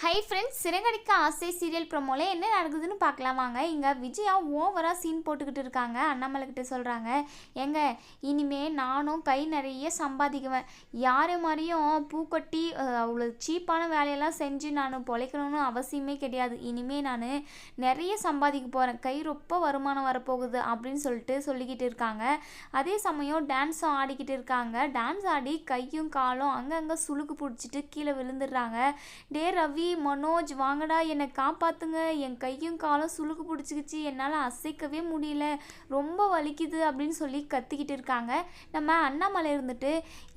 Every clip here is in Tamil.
ஹை ஃப்ரெண்ட்ஸ், சிறகடிக்க ஆசை சீரியல் ப்ரோமோல என்ன நடக்குதுன்னு பார்க்கலாம் வாங்க. இங்கே விஜயா ஓவராக சீன் போட்டுக்கிட்டு இருக்காங்க. அண்ணாமலை கிட்ட சொல்கிறாங்க, ஏங்க இனிமே நானும் கை நிறைய சம்பாதிக்குவேன். யார் மாதிரியும் பூக்கட்டி அவ்வளோ சீப்பான வேலையெல்லாம் செஞ்சு நான் பொழைக்கணும்னு அவசியமே கிடையாது. இனிமேல் நான் நிறைய சம்பாதிக்க போகிறேன், கை ரொம்ப வருமானம் வரப்போகுது அப்படின்னு சொல்லிக்கிட்டு இருக்காங்க. அதே சமயம் டான்ஸும் ஆடிக்கிட்டு இருக்காங்க. டான்ஸ் ஆடி கையும் காலும் அங்கங்கே சுளுக்கு பிடிச்சிட்டு கீழே விழுந்துடுறாங்க. டே ரவி, மனோஜ் வாங்கடா, என்னை காப்பாற்றுங்க, என் கையும் காலும் சுளுக்கு பிடிச்சிக்கிச்சு, என்னால் அசைக்கவே முடியல, ரொம்ப வலிக்குது அப்படின்னு சொல்லி கத்திக்கிட்டு இருக்காங்க. நம்ம அண்ணாமலை இருந்துட்டு,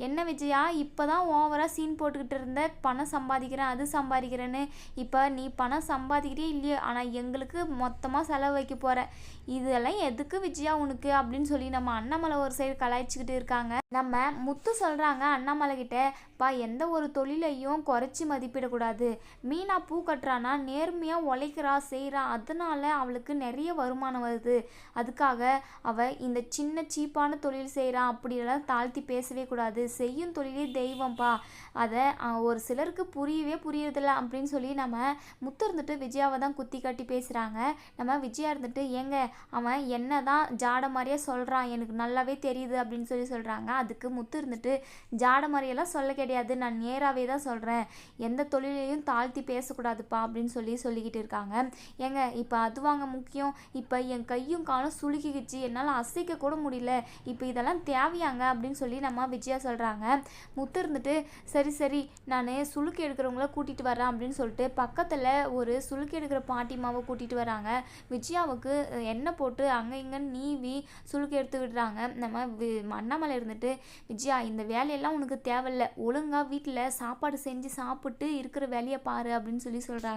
என்ன விஜயா இப்போ தான் ஓவராக சீன் போட்டுக்கிட்டு இருந்த, பணம் சம்பாதிக்கிறேன் அது சம்பாதிக்கிறேன்னு, இப்போ நீ பணம் சம்பாதிக்கிறே இல்லையோ, ஆனால் எங்களுக்கு மொத்தமாக செலவு வைக்க போகிற, இதெல்லாம் எதுக்கு விஜயா உனக்கு அப்படின்னு சொல்லி நம்ம அண்ணாமலை ஒரு சைடு கலாய்ச்சிக்கிட்டு இருக்காங்க. நம்ம முத்து சொல்கிறாங்க அண்ணாமலை கிட்ட, பா எந்த ஒரு தொழிலையும் குறைச்சி மதிப்பிடக்கூடாது. மீனா பூ கட்டுறானா நேர்மையாக உழைக்கிறா செய்கிறா, அதனால அவளுக்கு நிறைய வருமானம் வருது, அதுக்காக அவள் இந்த சின்ன சீப்பான தொழில் செய்கிறா அப்படியெல்லாம் தாழ்த்தி பேசவே கூடாது, செய்யும் தொழிலே தெய்வம்ப்பா, அதை ஒரு சிலருக்கு புரியறதில்ல அப்படின்னு சொல்லி நம்ம முத்து இருந்துட்டு விஜயாவை தான் குத்தி காட்டி பேசுகிறாங்க. நம்ம விஜயா இருந்துட்டு, ஏங்க அவன் என்ன தான் ஜாட மாதிரியே சொல்கிறான், எனக்கு நல்லாவே தெரியுது அப்படின்னு சொல்கிறாங்க. அதுக்கு முத்து இருந்துட்டு, ஜாட மாதிரியெல்லாம் சொல்ல கிடையாது, நான் நேராகவே தான் சொல்கிறேன், எந்த தொழிலையும் தாழ்த்தி பேசக்கூடாதுப்பா அப்படின்னு சொல்லிக்கிட்டு இருக்காங்க. ஏங்க இப்போ அது வாங்க முக்கியம், இப்போ என் கையும் காலும் சுளுக்கிக்கிச்சு, என்னால் அசைக்க கூட முடியல, இப்போ இதெல்லாம் தேவையாங்க அப்படின்னு சொல்லி நம்ம விஜயா சொல்கிறாங்க. முத்து இருந்துட்டு, சரி நான் சுளுக்கு எடுக்கிறவங்கள கூட்டிகிட்டு வரேன் அப்படின்னு சொல்லிட்டு பக்கத்தில் ஒரு சுளுக்கு எடுக்கிற பாட்டிமாவை கூட்டிகிட்டு வராங்க. விஜயாவுக்கு எண்ணெய் போட்டு அங்கே இங்கன்னு நீவி சுளுக்கு எடுத்து விடுறாங்க. நம்ம அண்ணாமலை இருந்துட்டு, விஜயா இந்த வேலையெல்லாம் உனக்கு தேவையில்லை, ஒழுங்காக வீட்டில் சாப்பாடு செஞ்சு சாப்பிட்டு இருக்கிற வேலையை பாரு அப்படின்னு சொல்கிறாங்க.